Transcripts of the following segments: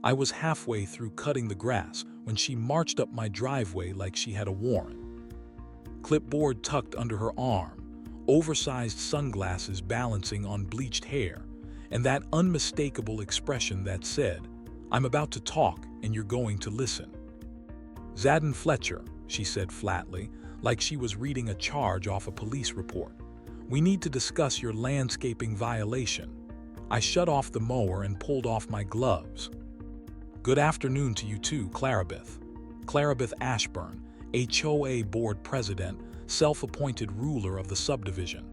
I was halfway through cutting the grass when she marched up my driveway like she had a warrant. Clipboard tucked under her arm, oversized sunglasses balancing on bleached hair, and that unmistakable expression that said, "I'm about to talk and you're going to listen." "Zadden Fletcher," she said flatly, like she was reading a charge off a police report. "We need to discuss your landscaping violation." I shut off the mower and pulled off my gloves. "Good afternoon to you too, Clarabeth." Clarabeth Ashburn, HOA board president, self-appointed ruler of the subdivision.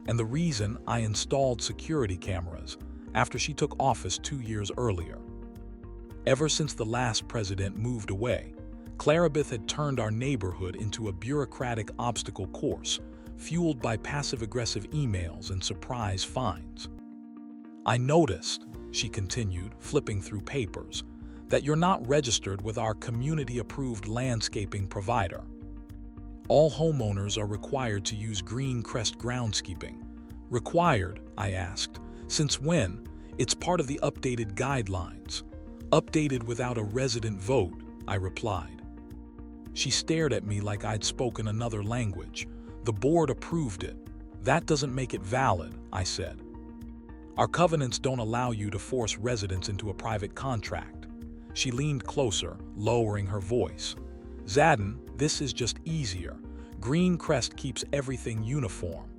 And the reason I installed security cameras after she took office 2 years earlier. Ever since the last president moved away, Clarabeth had turned our neighborhood into a bureaucratic obstacle course, fueled by passive-aggressive emails and surprise fines. "I noticed," she continued, flipping through papers, "that you're not registered with our community-approved landscaping provider. All homeowners are required to use Green Crest groundskeeping." "Required?" I asked. "Since when?" "It's part of the updated guidelines." "Updated without a resident vote," I replied. She stared at me like I'd spoken another language. "The board approved it. That doesn't make it valid," I said. "Our covenants don't allow you to force residents into a private contract." She leaned closer, lowering her voice. "Zadden, this is just easier. Green Crest keeps everything uniform."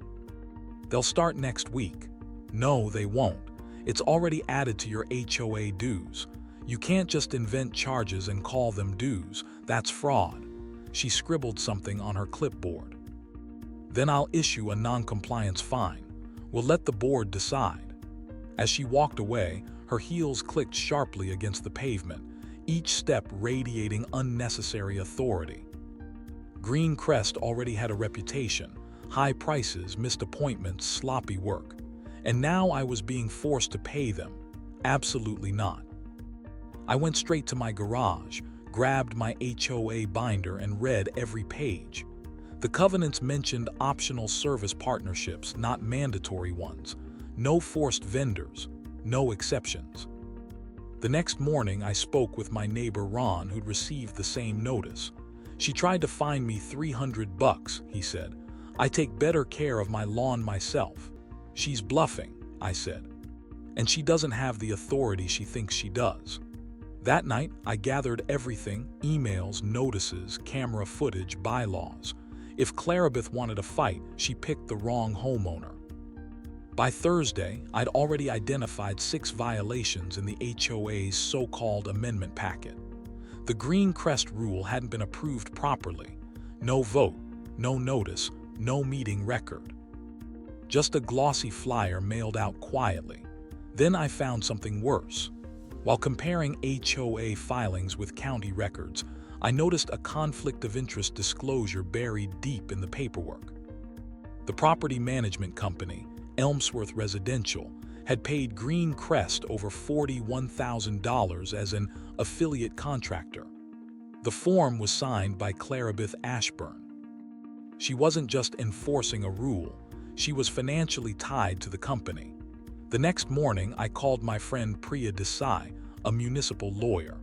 "They'll start next week." "No, they won't. It's already added to your HOA dues. You can't just invent charges and call them dues. That's fraud." She scribbled something on her clipboard. "Then I'll issue a non-compliance fine. We'll let the board decide." As she walked away, her heels clicked sharply against the pavement, each step radiating unnecessary authority. Green Crest already had a reputation: high prices, missed appointments, sloppy work. And now I was being forced to pay them. Absolutely not. I went straight to my garage, grabbed my HOA binder and read every page. The covenants mentioned optional service partnerships, not mandatory ones. No forced vendors, no exceptions. The next morning, I spoke with my neighbor Ron, who'd received the same notice. "She tried to fine me $300, he said. "I take better care of my lawn myself." "She's bluffing," I said. "And she doesn't have the authority she thinks she does." That night, I gathered everything: emails, notices, camera footage, bylaws. If Clarabeth wanted a fight, she picked the wrong homeowner. By Thursday, I'd already identified 6 violations in the HOA's so-called amendment packet. The Green Crest rule hadn't been approved properly. No vote, no notice, no meeting record. Just a glossy flyer mailed out quietly. Then I found something worse. While comparing HOA filings with county records, I noticed a conflict of interest disclosure buried deep in the paperwork. The property management company, Elmsworth Residential, had paid Green Crest over $41,000 as an affiliate contractor. The form was signed by Clarabeth Ashburn. She wasn't just enforcing a rule, she was financially tied to the company. The next morning, I called my friend Priya Desai, a municipal lawyer.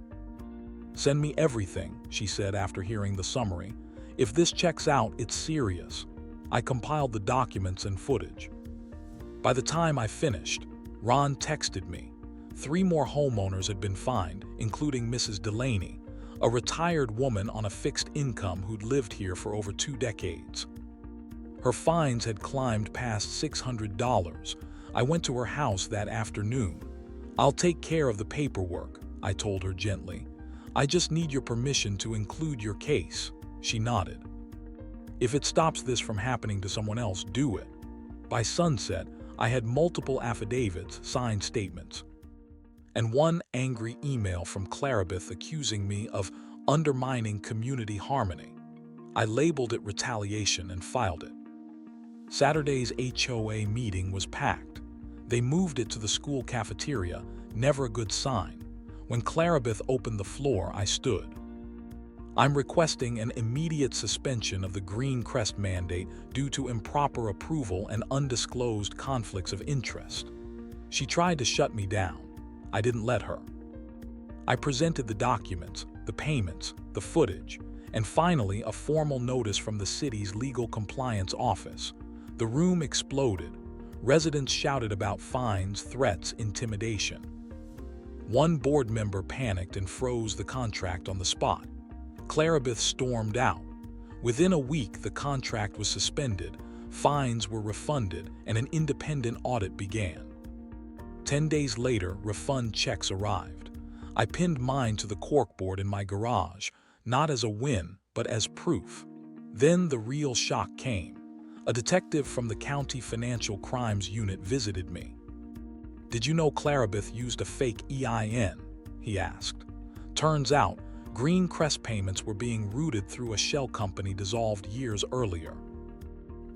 "Send me everything," she said after hearing the summary. "If this checks out, it's serious." I compiled the documents and footage. By the time I finished, Ron texted me. 3 more homeowners had been fined, including Mrs. Delaney, a retired woman on a fixed income who'd lived here for over 2 decades. Her fines had climbed past $600. I went to her house that afternoon. "I'll take care of the paperwork," I told her gently. "I just need your permission to include your case." She nodded. "If it stops this from happening to someone else, do it." By sunset, I had multiple affidavits, signed statements, and one angry email from Clarabeth accusing me of undermining community harmony. I labeled it retaliation and filed it. Saturday's HOA meeting was packed. They moved it to the school cafeteria, never a good sign. When Clarabeth opened the floor, I stood. "I'm requesting an immediate suspension of the Green Crest mandate due to improper approval and undisclosed conflicts of interest." She tried to shut me down. I didn't let her. I presented the documents, the payments, the footage, and finally a formal notice from the city's legal compliance office. The room exploded. Residents shouted about fines, threats, intimidation. One board member panicked and froze the contract on the spot. Clarabeth stormed out. Within a week, the contract was suspended, fines were refunded, and an independent audit began. 10 days later, refund checks arrived. I pinned mine to the corkboard in my garage, not as a win, but as proof. Then the real shock came. A detective from the County Financial Crimes Unit visited me. "Did you know Clarabeth used a fake EIN?" he asked. Turns out, Green Crest payments were being routed through a shell company dissolved years earlier.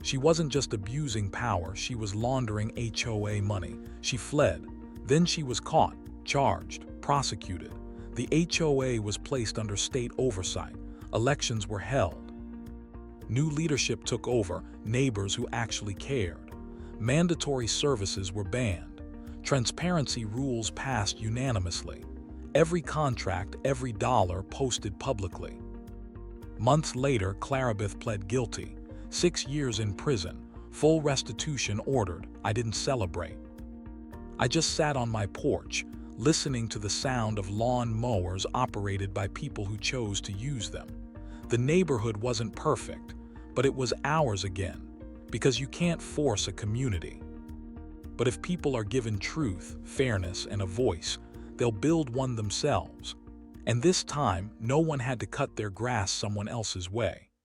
She wasn't just abusing power, she was laundering HOA money. She fled. Then she was caught, charged, prosecuted. The HOA was placed under state oversight. Elections were held. New leadership took over, neighbors who actually cared. Mandatory services were banned. Transparency rules passed unanimously. Every contract, every dollar posted publicly. Months later, Clarabeth pled guilty. 6 years in prison, full restitution ordered. I didn't celebrate. I just sat on my porch, listening to the sound of lawn mowers operated by people who chose to use them. The neighborhood wasn't perfect, but it was ours again, because you can't force a community. But if people are given truth, fairness, and a voice, they'll build one themselves. And this time, no one had to cut their grass someone else's way.